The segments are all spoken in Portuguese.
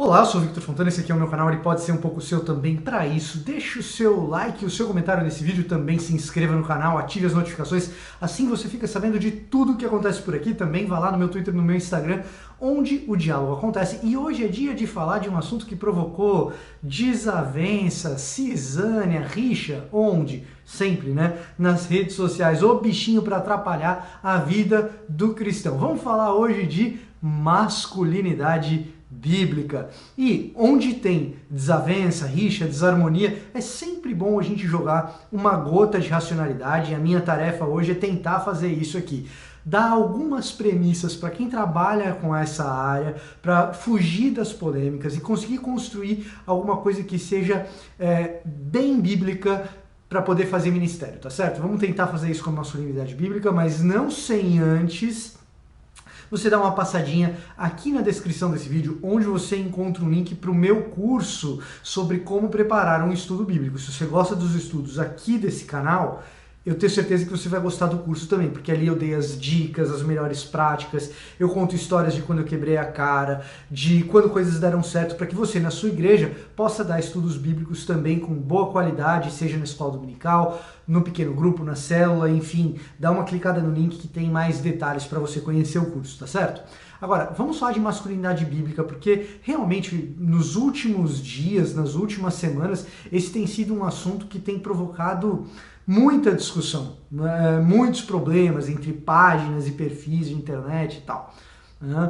Olá, eu sou o Victor Fontana, esse aqui é o meu canal, ele pode ser um pouco seu também. Para isso, deixe o seu like, o seu comentário nesse vídeo, também se inscreva no canal, ative as notificações, assim você fica sabendo de tudo que acontece por aqui. Também vá lá no meu Twitter, no meu Instagram, onde o diálogo acontece. E hoje é dia de falar de um assunto que provocou desavença, cisânia, rixa, onde? Sempre, né? Nas redes sociais, o bichinho para atrapalhar a vida do cristão. Vamos falar hoje de masculinidade bíblica. E onde tem desavença, rixa, desarmonia, é sempre bom a gente jogar uma gota de racionalidade. E a minha tarefa hoje é tentar fazer isso aqui. Dar algumas premissas para quem trabalha com essa área, para fugir das polêmicas e conseguir construir alguma coisa que seja bem bíblica para poder fazer ministério, tá certo? Vamos tentar fazer isso com a masculinidade bíblica, mas não sem antes você dá uma passadinha aqui na descrição desse vídeo, onde você encontra um link para o meu curso sobre como preparar um estudo bíblico. Se você gosta dos estudos aqui desse canal, eu tenho certeza que você vai gostar do curso também, porque ali eu dei as dicas, as melhores práticas, eu conto histórias de quando eu quebrei a cara, de quando coisas deram certo, para que você, na sua igreja, possa dar estudos bíblicos também com boa qualidade, seja na escola dominical, no pequeno grupo, na célula, enfim, dá uma clicada no link que tem mais detalhes para você conhecer o curso, tá certo? Agora, vamos falar de masculinidade bíblica, porque realmente nos últimos dias, nas últimas semanas, esse tem sido um assunto que tem provocado muita discussão, né? Muitos problemas entre páginas e perfis de internet e tal, né?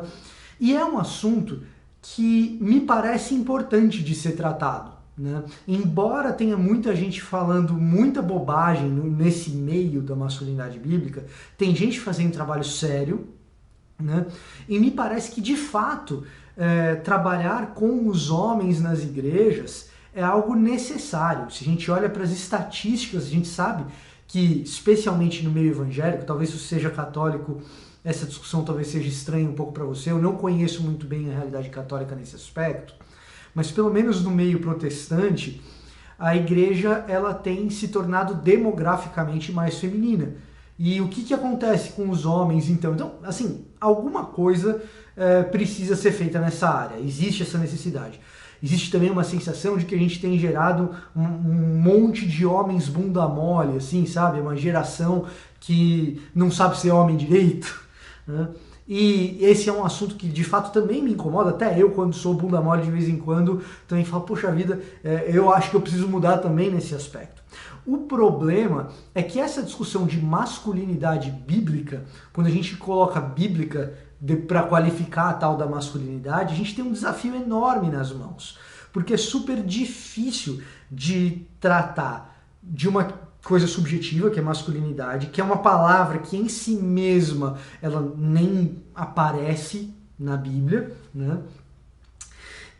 E é um assunto que me parece importante de ser tratado, né? Embora tenha muita gente falando muita bobagem nesse meio da masculinidade bíblica, tem gente fazendo trabalho sério, né? E me parece que de fato trabalhar com os homens nas igrejas é algo necessário. Se a gente olha para as estatísticas, a gente sabe que, especialmente no meio evangélico, talvez se você seja católico, essa discussão talvez seja estranha um pouco para você. Eu não conheço muito bem a realidade católica nesse aspecto, mas pelo menos no meio protestante, a igreja ela tem se tornado demograficamente mais feminina. E o que acontece com os homens, então? Então, assim, alguma coisa precisa ser feita nessa área. Existe essa necessidade. Existe também uma sensação de que a gente tem gerado um monte de homens bunda mole, assim, sabe? Uma geração que não sabe ser homem direito, né? E esse é um assunto que de fato também me incomoda, até eu quando sou bunda mole de vez em quando também falo, poxa vida, eu acho que eu preciso mudar também nesse aspecto. O problema é que essa discussão de masculinidade bíblica, quando a gente coloca bíblica para qualificar a tal da masculinidade, a gente tem um desafio enorme nas mãos, porque é super difícil de tratar de uma coisa subjetiva, que é masculinidade, que é uma palavra que em si mesma ela nem aparece na Bíblia, né?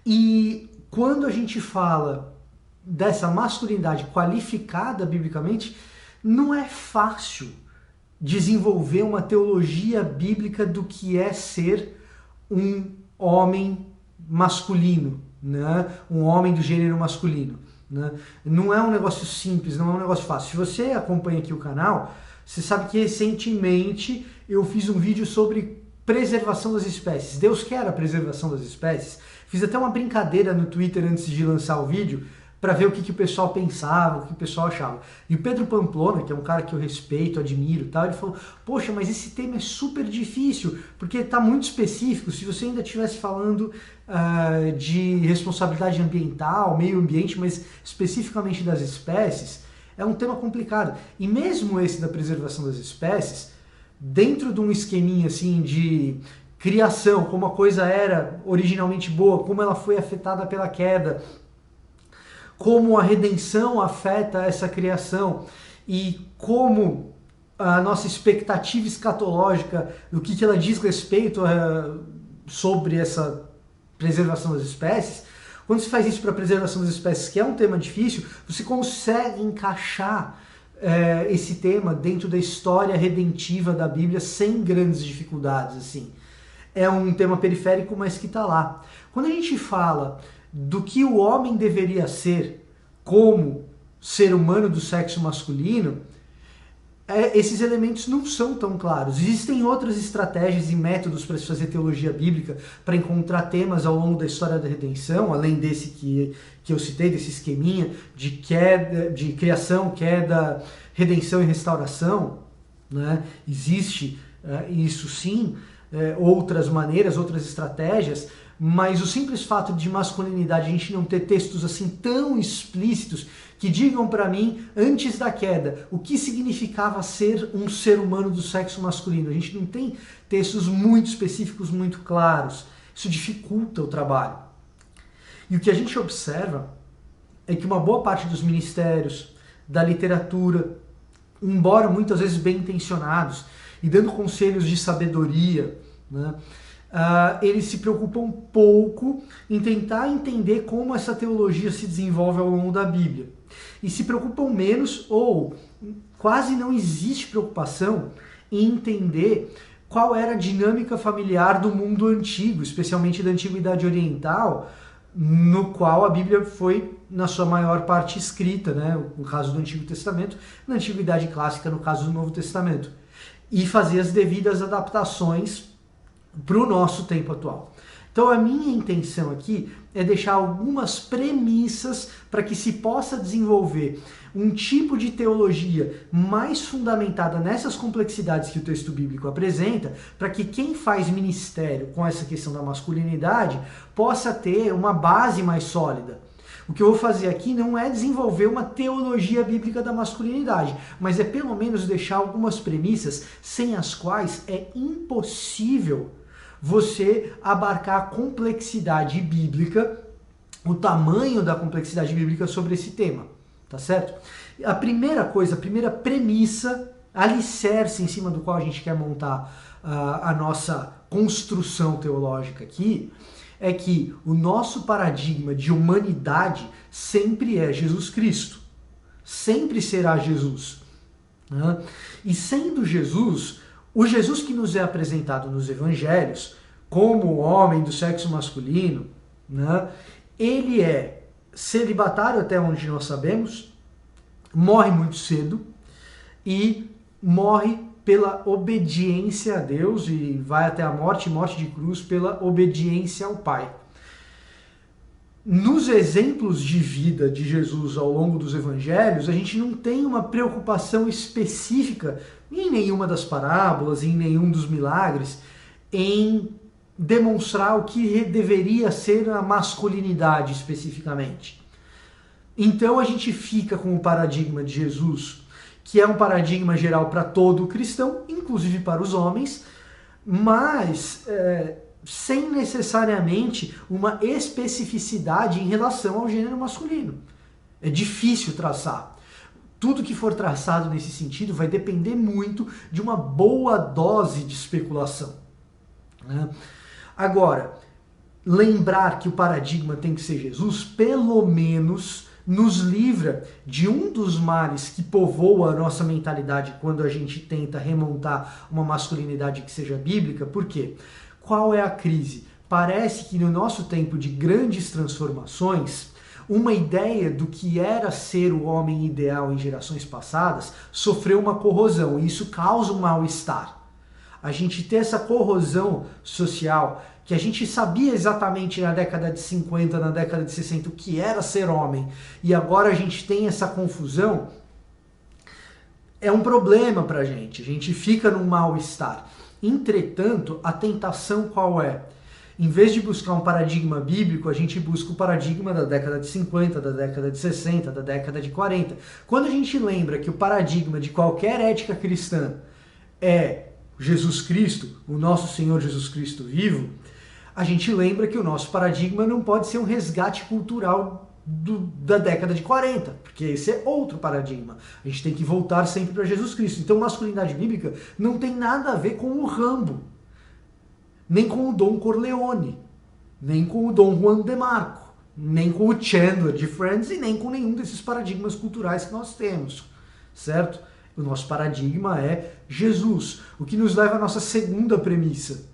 E quando a gente fala dessa masculinidade qualificada biblicamente, não é fácil desenvolver uma teologia bíblica do que é ser um homem masculino, né? Um homem do gênero masculino, né? Não é um negócio simples, não é um negócio fácil. Se você acompanha aqui o canal, você sabe que recentemente eu fiz um vídeo sobre preservação das espécies. Deus quer a preservação das espécies. Fiz até uma brincadeira no Twitter antes de lançar o vídeo, para ver o que o pessoal pensava, o que o pessoal achava. E o Pedro Pamplona, que é um cara que eu respeito, admiro, tal, ele falou, poxa, mas esse tema é super difícil, porque está muito específico. Se você ainda estivesse falando de responsabilidade ambiental, meio ambiente, mas especificamente das espécies, é um tema complicado. E mesmo esse da preservação das espécies, dentro de um esqueminha assim de criação, como a coisa era originalmente boa, como ela foi afetada pela queda, como a redenção afeta essa criação e como a nossa expectativa escatológica, o que ela diz respeito sobre essa preservação das espécies. Quando se faz isso para a preservação das espécies, que é um tema difícil, você consegue encaixar esse tema dentro da história redentiva da Bíblia sem grandes dificuldades, assim. É um tema periférico, mas que está lá. Quando a gente fala do que o homem deveria ser como ser humano do sexo masculino, esses elementos não são tão claros. Existem outras estratégias e métodos para se fazer teologia bíblica, para encontrar temas ao longo da história da redenção, além desse que eu citei, desse esqueminha de queda, de criação, queda, redenção e restauração, né? Existe isso sim, outras maneiras, outras estratégias, mas o simples fato de masculinidade, a gente não ter textos assim tão explícitos que digam para mim, antes da queda, o que significava ser um ser humano do sexo masculino. A gente não tem textos muito específicos, muito claros. Isso dificulta o trabalho. E o que a gente observa é que uma boa parte dos ministérios, da literatura, embora muitas vezes bem intencionados e dando conselhos de sabedoria, né, eles se preocupam pouco em tentar entender como essa teologia se desenvolve ao longo da Bíblia. E se preocupam menos, ou quase não existe preocupação em entender qual era a dinâmica familiar do mundo antigo, especialmente da Antiguidade Oriental, no qual a Bíblia foi, na sua maior parte, escrita, né? No caso do Antigo Testamento, na Antiguidade Clássica, no caso do Novo Testamento. E fazer as devidas adaptações para o nosso tempo atual. Então a minha intenção aqui é deixar algumas premissas para que se possa desenvolver um tipo de teologia mais fundamentada nessas complexidades que o texto bíblico apresenta, para que quem faz ministério com essa questão da masculinidade possa ter uma base mais sólida. O que eu vou fazer aqui não é desenvolver uma teologia bíblica da masculinidade, mas é pelo menos deixar algumas premissas sem as quais é impossível você abarcar a complexidade bíblica, o tamanho da complexidade bíblica sobre esse tema, tá certo? A primeira coisa, a primeira premissa, alicerce em cima do qual a gente quer montar a nossa construção teológica aqui, é que o nosso paradigma de humanidade sempre é Jesus Cristo. Sempre será Jesus. Né? E sendo Jesus, o Jesus que nos é apresentado nos evangelhos, como o homem do sexo masculino, né? Ele é celibatário até onde nós sabemos, morre muito cedo e morre pela obediência a Deus e vai até a morte de cruz pela obediência ao Pai. Nos exemplos de vida de Jesus ao longo dos evangelhos, a gente não tem uma preocupação específica em nenhuma das parábolas, em nenhum dos milagres, em demonstrar o que deveria ser a masculinidade especificamente. Então a gente fica com o paradigma de Jesus, que é um paradigma geral para todo cristão, inclusive para os homens, mas sem necessariamente uma especificidade em relação ao gênero masculino. É difícil traçar. Tudo que for traçado nesse sentido vai depender muito de uma boa dose de especulação. Né? Agora, lembrar que o paradigma tem que ser Jesus, pelo menos nos livra de um dos males que povoa a nossa mentalidade quando a gente tenta remontar uma masculinidade que seja bíblica. Por quê? Qual é a crise? Parece que no nosso tempo de grandes transformações, uma ideia do que era ser o homem ideal em gerações passadas sofreu uma corrosão e isso causa um mal-estar. A gente ter essa corrosão social, que a gente sabia exatamente na década de 50, na década de 60 o que era ser homem, e agora a gente tem essa confusão, é um problema pra gente, a gente fica num mal-estar. Entretanto, a tentação qual é? Em vez de buscar um paradigma bíblico, a gente busca o paradigma da década de 50, da década de 60, da década de 40. Quando a gente lembra que o paradigma de qualquer ética cristã é Jesus Cristo, o nosso Senhor Jesus Cristo vivo, a gente lembra que o nosso paradigma não pode ser um resgate cultural da década de 40, porque esse é outro paradigma. A gente tem que voltar sempre para Jesus Cristo. Então, masculinidade bíblica não tem nada a ver com o Rambo, nem com o Don Corleone, nem com o Dom Juan de Marco, nem com o Chandler de Friends e nem com nenhum desses paradigmas culturais que nós temos, certo? O nosso paradigma é Jesus, o que nos leva à nossa segunda premissa,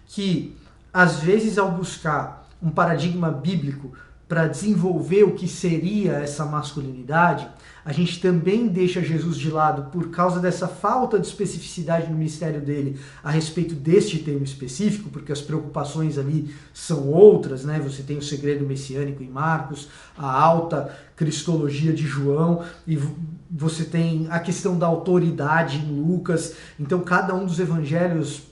que às vezes ao buscar um paradigma bíblico para desenvolver o que seria essa masculinidade, a gente também deixa Jesus de lado por causa dessa falta de especificidade no ministério dele a respeito deste tema específico, porque as preocupações ali são outras, né? Você tem o segredo messiânico em Marcos, a alta cristologia de João, e você tem a questão da autoridade em Lucas. Então cada um dos evangelhos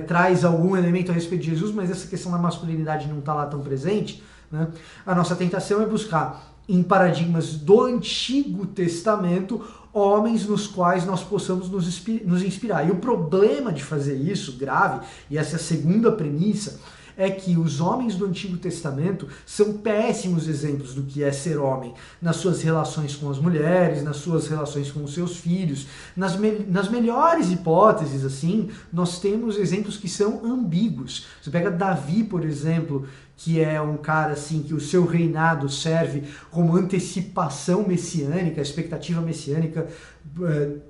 traz algum elemento a respeito de Jesus, mas essa questão da masculinidade não está lá tão presente, né? A nossa tentação é buscar em paradigmas do Antigo Testamento homens nos quais nós possamos nos inspirar. E o problema de fazer isso, grave, e essa é a segunda premissa, é que os homens do Antigo Testamento são péssimos exemplos do que é ser homem, nas suas relações com as mulheres, nas suas relações com os seus filhos. Nas melhores hipóteses, assim, nós temos exemplos que são ambíguos. Você pega Davi, por exemplo, que é um cara assim que o seu reinado serve como antecipação messiânica, a expectativa messiânica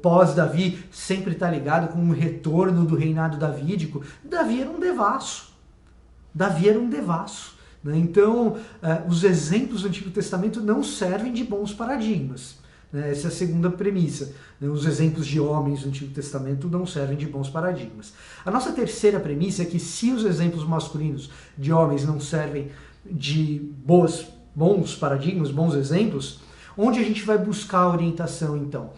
pós-Davi sempre está ligado com o retorno do reinado davídico. Davi era um devasso. Né? Então, os exemplos do Antigo Testamento não servem de bons paradigmas. Né? Essa é a segunda premissa. Né? Os exemplos de homens do Antigo Testamento não servem de bons paradigmas. A nossa terceira premissa é que se os exemplos masculinos de homens não servem de bons paradigmas, bons exemplos, onde a gente vai buscar a orientação, então?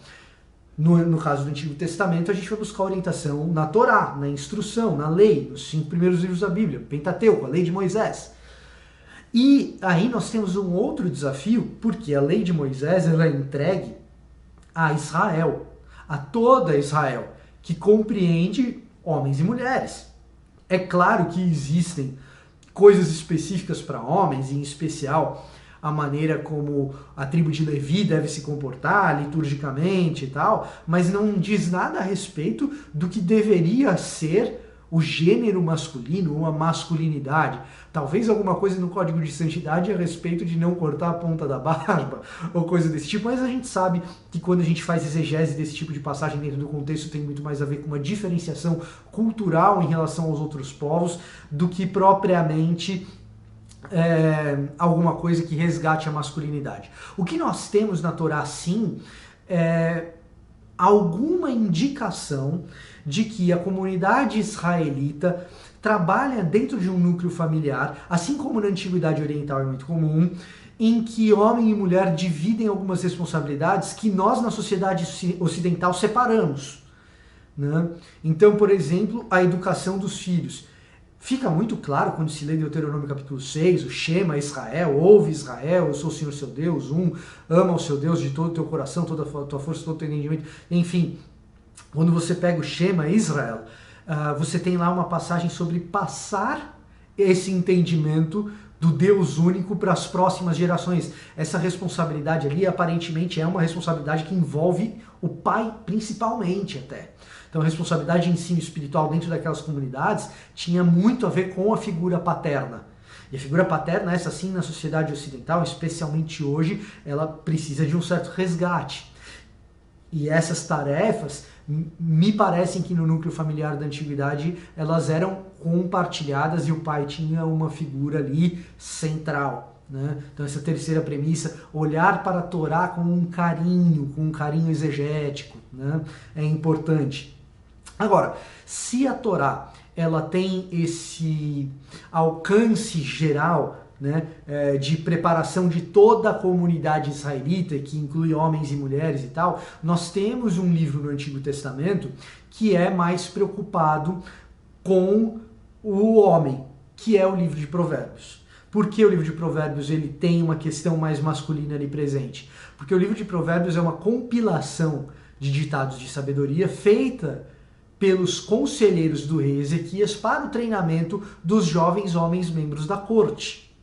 No caso do Antigo Testamento, a gente vai buscar orientação na Torá, na instrução, na lei, nos 5 primeiros livros da Bíblia, Pentateuco, a lei de Moisés. E aí nós temos um outro desafio, porque a lei de Moisés ela é entregue a Israel, a toda Israel, que compreende homens e mulheres. É claro que existem coisas específicas para homens, em especial a maneira como a tribo de Levi deve se comportar liturgicamente e tal, mas não diz nada a respeito do que deveria ser o gênero masculino, uma masculinidade. Talvez alguma coisa no Código de Santidade a respeito de não cortar a ponta da barba, ou coisa desse tipo, mas a gente sabe que quando a gente faz exegese desse tipo de passagem dentro do contexto tem muito mais a ver com uma diferenciação cultural em relação aos outros povos do que propriamente alguma coisa que resgate a masculinidade. O que nós temos na Torá, sim, é alguma indicação de que a comunidade israelita trabalha dentro de um núcleo familiar, assim como na Antiguidade Oriental é muito comum, em que homem e mulher dividem algumas responsabilidades que nós na sociedade ocidental separamos, né? Então, por exemplo, a educação dos filhos. Fica muito claro quando se lê Deuteronômio capítulo 6, o Shema Israel, ouve Israel, eu sou o Senhor seu Deus, ama o seu Deus de todo o teu coração, toda a tua força, todo o teu entendimento. Enfim, quando você pega o Shema Israel, você tem lá uma passagem sobre passar esse entendimento do Deus único para as próximas gerações. Essa responsabilidade ali, aparentemente, é uma responsabilidade que envolve o pai, principalmente até. Então a responsabilidade de ensino espiritual dentro daquelas comunidades tinha muito a ver com a figura paterna. E a figura paterna, essa sim, na sociedade ocidental, especialmente hoje, ela precisa de um certo resgate. E essas tarefas, me parecem que no núcleo familiar da antiguidade, elas eram compartilhadas e o pai tinha uma figura ali central. Né? Então essa terceira premissa, olhar para a Torá com um carinho exegético, né? É importante. Agora, se a Torá ela tem esse alcance geral, né, de preparação de toda a comunidade israelita, que inclui homens e mulheres e tal, nós temos um livro no Antigo Testamento que é mais preocupado com o homem, que é o livro de Provérbios. Por que o livro de Provérbios ele tem uma questão mais masculina ali presente? Porque o livro de Provérbios é uma compilação de ditados de sabedoria feita pelos conselheiros do rei Ezequias para o treinamento dos jovens homens membros da corte.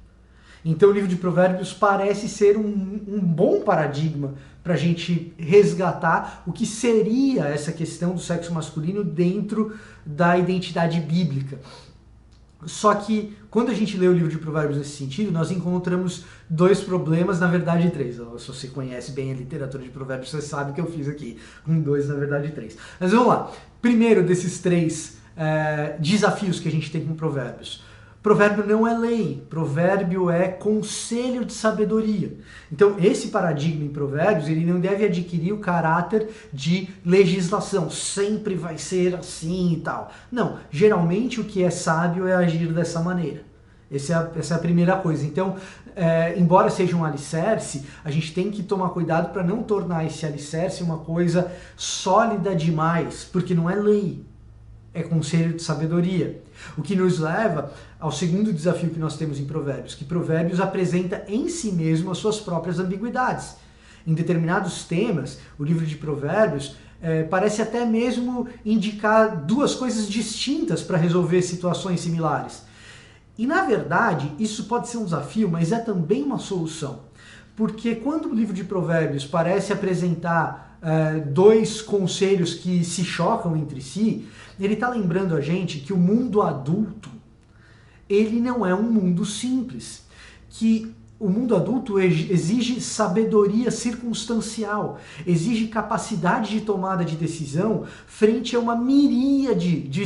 Então o livro de Provérbios parece ser um bom paradigma para a gente resgatar o que seria essa questão do sexo masculino dentro da identidade bíblica. Só que quando a gente lê o livro de Provérbios nesse sentido, nós encontramos dois problemas, na verdade três. Se você conhece bem a literatura de Provérbios, você sabe que eu fiz aqui com dois, na verdade três. Mas vamos lá. Primeiro desses três desafios que a gente tem com Provérbios. Provérbio não é lei, provérbio é conselho de sabedoria. Então, esse paradigma em provérbios, ele não deve adquirir o caráter de legislação, sempre vai ser assim e tal. Não, geralmente o que é sábio é agir dessa maneira. Essa é a primeira coisa. Então, embora seja um alicerce, a gente tem que tomar cuidado para não tornar esse alicerce uma coisa sólida demais, porque não é lei, é conselho de sabedoria. O que nos leva ao segundo desafio que nós temos em Provérbios, que Provérbios apresenta em si mesmo as suas próprias ambiguidades. Em determinados temas, o livro de Provérbios parece até mesmo indicar duas coisas distintas para resolver situações similares. E, na verdade, isso pode ser um desafio, mas é também uma solução. Porque quando o livro de Provérbios parece apresentar dois conselhos que se chocam entre si, ele está lembrando a gente que o mundo adulto, ele não é um mundo simples. Que o mundo adulto exige sabedoria circunstancial, exige capacidade de tomada de decisão frente a uma miríade de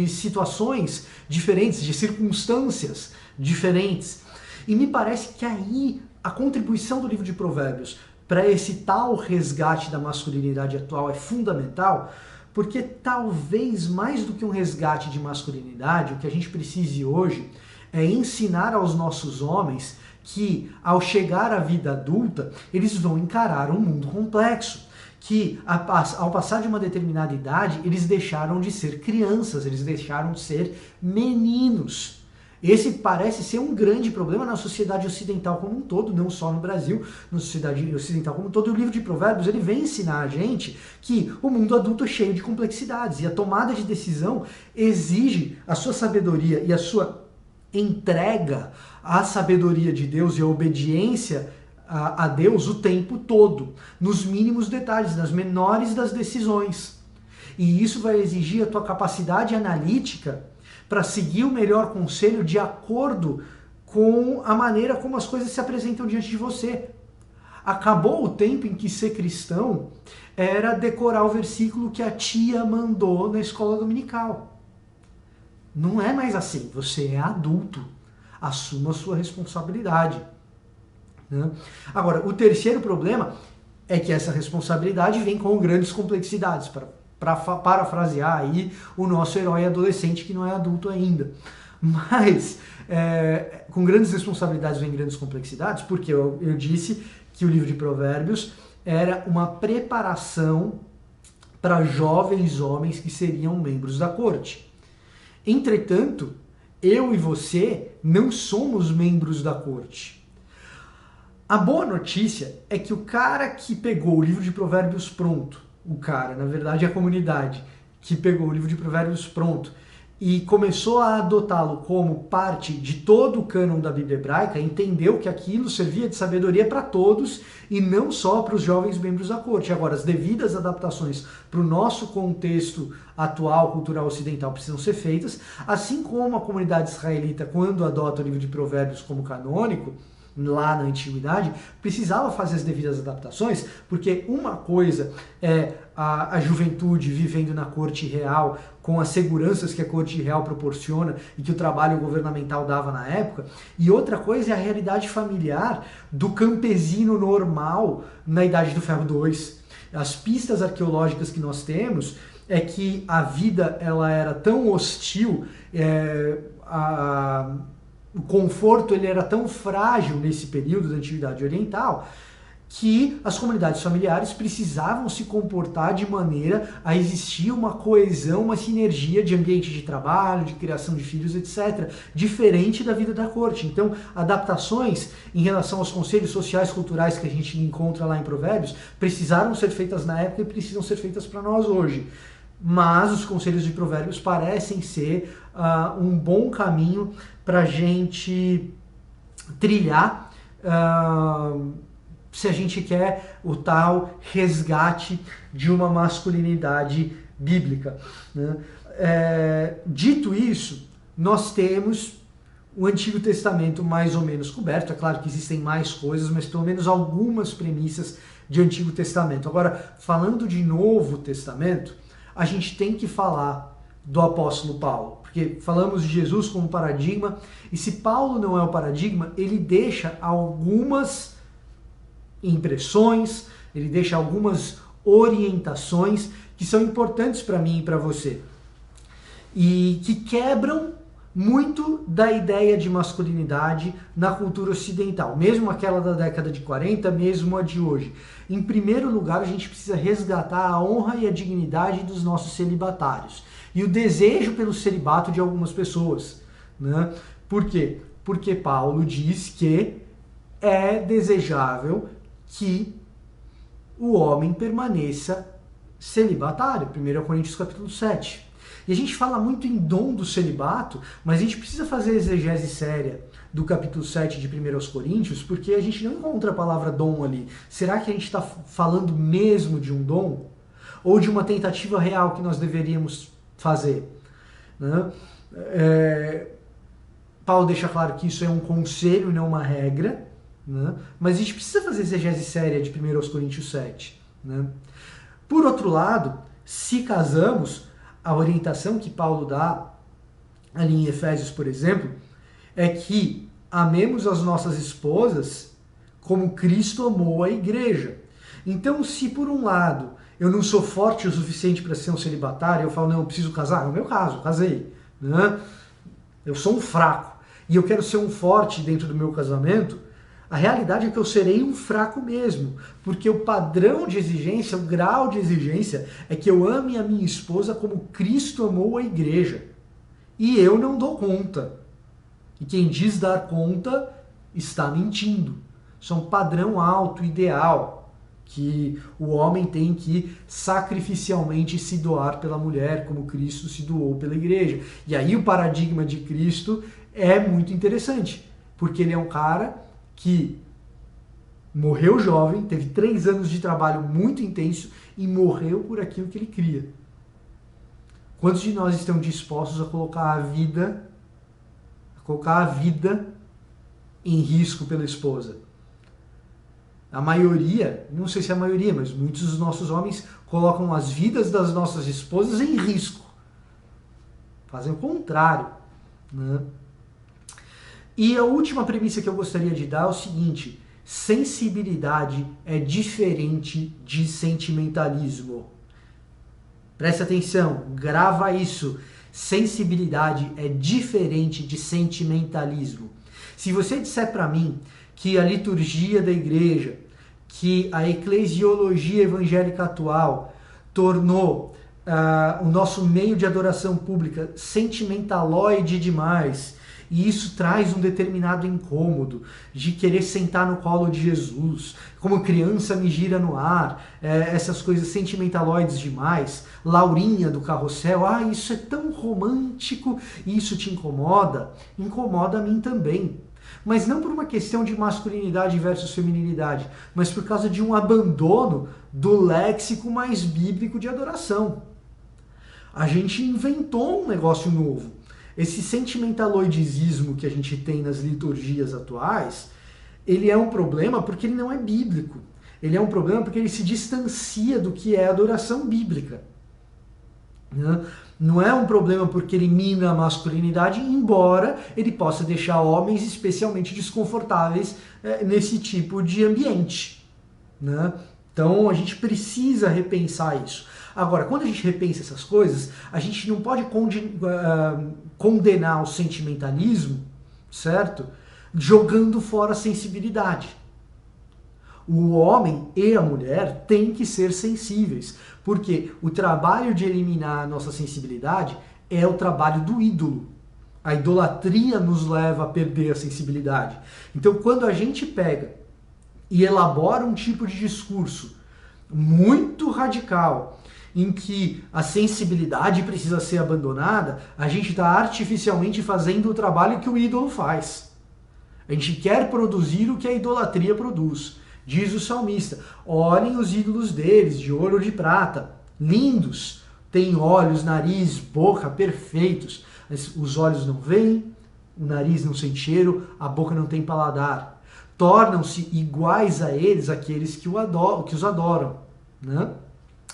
situações diferentes, de circunstâncias diferentes. E me parece que aí a contribuição do livro de Provérbios para esse tal resgate da masculinidade atual é fundamental, porque talvez mais do que um resgate de masculinidade, o que a gente precise hoje é ensinar aos nossos homens que, ao chegar à vida adulta, eles vão encarar um mundo complexo. Que, ao passar de uma determinada idade, eles deixaram de ser crianças, eles deixaram de ser meninos. Esse parece ser um grande problema na sociedade ocidental como um todo, não só no Brasil, na sociedade ocidental como um todo. E o livro de Provérbios, ele vem ensinar a gente que o mundo adulto é cheio de complexidades e a tomada de decisão exige a sua sabedoria e a sua entrega à sabedoria de Deus e à obediência a Deus o tempo todo, nos mínimos detalhes, nas menores das decisões. E isso vai exigir a tua capacidade analítica para seguir o melhor conselho de acordo com a maneira como as coisas se apresentam diante de você. Acabou o tempo em que ser cristão era decorar o versículo que a tia mandou na escola dominical. Não é mais assim, você é adulto, assuma a sua responsabilidade. Né? Agora, o terceiro problema é que essa responsabilidade vem com grandes complexidades, para parafrasear aí o nosso herói adolescente que não é adulto ainda. Mas, com grandes responsabilidades vem grandes complexidades, porque eu disse que o livro de Provérbios era uma preparação para jovens homens que seriam membros da corte. Entretanto, eu e você não somos membros da corte. A boa notícia é que o cara que pegou o livro de Provérbios pronto, o cara, na verdade a comunidade, que pegou o livro de Provérbios pronto e começou a adotá-lo como parte de todo o cânon da Bíblia hebraica, entendeu que aquilo servia de sabedoria para todos e não só para os jovens membros da corte. Agora, as devidas adaptações para o nosso contexto atual, cultural ocidental, precisam ser feitas, assim como a comunidade israelita, quando adota o livro de Provérbios como canônico, lá na antiguidade, precisava fazer as devidas adaptações, porque uma coisa é a juventude vivendo na corte real, com as seguranças que a corte real proporciona e que o trabalho governamental dava na época, e outra coisa é a realidade familiar do campesino normal na Idade do Ferro II. As pistas arqueológicas que nós temos é que a vida ela era tão hostil, o conforto ele era tão frágil nesse período da Antiguidade Oriental que as comunidades familiares precisavam se comportar de maneira a existir uma coesão, uma sinergia de ambiente de trabalho, de criação de filhos, etc., diferente da vida da corte. Então, adaptações em relação aos conselhos sociais culturais que a gente encontra lá em Provérbios precisaram ser feitas na época e precisam ser feitas para nós hoje. Mas os conselhos de Provérbios parecem ser um bom caminho para a gente trilhar se a gente quer o tal resgate de uma masculinidade bíblica. Né? Dito isso, nós temos o Antigo Testamento mais ou menos coberto. É claro que existem mais coisas, mas pelo menos algumas premissas de Antigo Testamento. Agora, falando de Novo Testamento, a gente tem que falar do apóstolo Paulo, Porque falamos de Jesus como paradigma, e se Paulo não é o paradigma, ele deixa algumas impressões, ele deixa algumas orientações que são importantes para mim e para você. E que quebram muito da ideia de masculinidade na cultura ocidental, mesmo aquela da década de 40, mesmo a de hoje. Em primeiro lugar, a gente precisa resgatar a honra e a dignidade dos nossos celibatários e o desejo pelo celibato de algumas pessoas, né? Por quê? Porque Paulo diz que é desejável que o homem permaneça celibatário, 1 Coríntios capítulo 7. E a gente fala muito em dom do celibato, mas a gente precisa fazer exegese séria do capítulo 7 de 1 Coríntios, porque a gente não encontra a palavra dom ali. Será que a gente está falando mesmo de um dom? Ou de uma tentativa real que nós deveríamos fazer? Né? Paulo deixa claro que isso é um conselho, não uma regra, né? Mas a gente precisa fazer exegese séria de 1 Coríntios 7. Né? Por outro lado, se casamos, a orientação que Paulo dá ali em Efésios, por exemplo, é que amemos as nossas esposas como Cristo amou a igreja. Então, se por um lado eu não sou forte o suficiente para ser um celibatário, eu falo, não, eu preciso casar, no meu caso, eu casei, né? Eu sou um fraco e eu quero ser um forte dentro do meu casamento, a realidade é que eu serei um fraco mesmo, porque o padrão de exigência, o grau de exigência é que eu ame a minha esposa como Cristo amou a igreja. E eu não dou conta. E quem diz dar conta está mentindo. Isso é um padrão alto, ideal, que o homem tem que sacrificialmente se doar pela mulher, como Cristo se doou pela igreja. E aí o paradigma de Cristo é muito interessante, porque ele é um cara que morreu jovem, teve 3 anos de trabalho muito intenso e morreu por aquilo que ele cria. Quantos de nós estão dispostos a colocar a vida em risco pela esposa? A maioria, não sei se é a maioria, mas muitos dos nossos homens colocam as vidas das nossas esposas em risco. Fazem o contrário, né? E a última premissa que eu gostaria de dar é o seguinte: sensibilidade é diferente de sentimentalismo. Presta atenção, grava isso. Sensibilidade é diferente de sentimentalismo. Se você disser para mim que a liturgia da igreja, que a eclesiologia evangélica atual tornou o nosso meio de adoração pública sentimentaloide demais, e isso traz um determinado incômodo de querer sentar no colo de Jesus, como criança me gira no ar, essas coisas sentimentaloides demais, Laurinha do Carrossel, isso é tão romântico, e isso te incomoda? Incomoda a mim também. Mas não por uma questão de masculinidade versus feminilidade, mas por causa de um abandono do léxico mais bíblico de adoração. A gente inventou um negócio novo. Esse sentimentaloidismo que a gente tem nas liturgias atuais, ele é um problema porque ele não é bíblico. Ele é um problema porque ele se distancia do que é adoração bíblica. Não é um problema porque ele mina a masculinidade, embora ele possa deixar homens especialmente desconfortáveis nesse tipo de ambiente. Então a gente precisa repensar isso. Agora, quando a gente repensa essas coisas, a gente não pode condenar o sentimentalismo, certo? Jogando fora a sensibilidade. O homem e a mulher têm que ser sensíveis, porque o trabalho de eliminar a nossa sensibilidade é o trabalho do ídolo. A idolatria nos leva a perder a sensibilidade. Então, quando a gente pega e elabora um tipo de discurso muito radical, em que a sensibilidade precisa ser abandonada, a gente está artificialmente fazendo o trabalho que o ídolo faz. A gente quer produzir o que a idolatria produz. Diz o salmista: olhem os ídolos deles, de ouro ou de prata, lindos, têm olhos, nariz, boca perfeitos, mas os olhos não veem, o nariz não sente cheiro, a boca não tem paladar. Tornam-se iguais a eles aqueles que os adoram.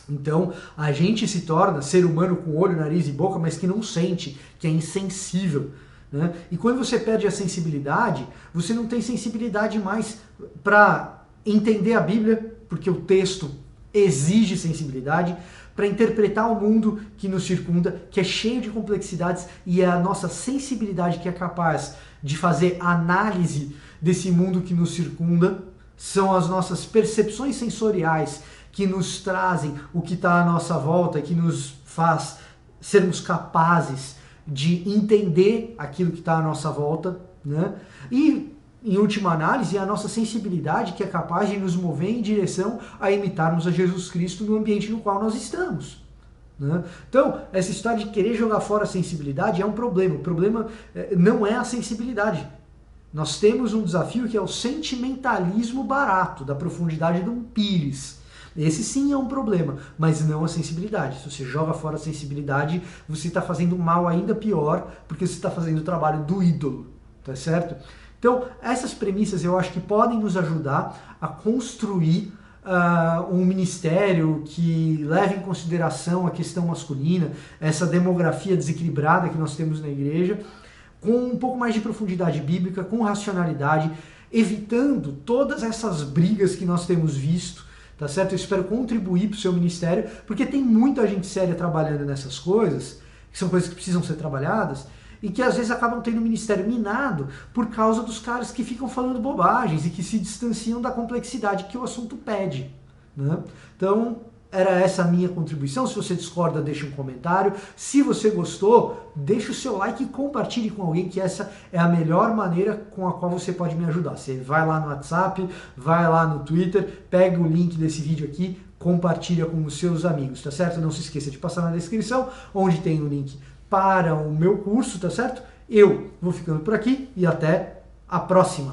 Então, a gente se torna ser humano com olho, nariz e boca, mas que não sente, que é insensível, né? E quando você perde a sensibilidade, você não tem sensibilidade mais para entender a Bíblia, porque o texto exige sensibilidade, para interpretar o mundo que nos circunda, que é cheio de complexidades, e é a nossa sensibilidade que é capaz de fazer análise desse mundo que nos circunda, são as nossas percepções sensoriais que nos trazem o que está à nossa volta, que nos faz sermos capazes de entender aquilo que está à nossa volta, né? E, em última análise, é a nossa sensibilidade que é capaz de nos mover em direção a imitarmos a Jesus Cristo no ambiente no qual nós estamos, né? Então, essa história de querer jogar fora a sensibilidade é um problema. O problema não é a sensibilidade. Nós temos um desafio que é o sentimentalismo barato, da profundidade de um pires. Esse sim é um problema, mas não a sensibilidade. Se você joga fora a sensibilidade, você está fazendo mal ainda pior, porque você está fazendo o trabalho do ídolo, tá certo? Então, essas premissas eu acho que podem nos ajudar a construir um ministério que leve em consideração a questão masculina, essa demografia desequilibrada que nós temos na igreja, com um pouco mais de profundidade bíblica, com racionalidade, evitando todas essas brigas que nós temos visto, tá certo? Eu espero contribuir para o seu ministério, porque tem muita gente séria trabalhando nessas coisas, que são coisas que precisam ser trabalhadas, e que às vezes acabam tendo o ministério minado por causa dos caras que ficam falando bobagens e que se distanciam da complexidade que o assunto pede, né? Então, era essa a minha contribuição. Se você discorda, deixa um comentário. Se você gostou, deixa o seu like e compartilhe com alguém, que essa é a melhor maneira com a qual você pode me ajudar. Você vai lá no WhatsApp, vai lá no Twitter, pega o link desse vídeo aqui, compartilha com os seus amigos, tá certo? Não se esqueça de passar na descrição, onde tem o link para o meu curso, tá certo? Eu vou ficando por aqui e até a próxima!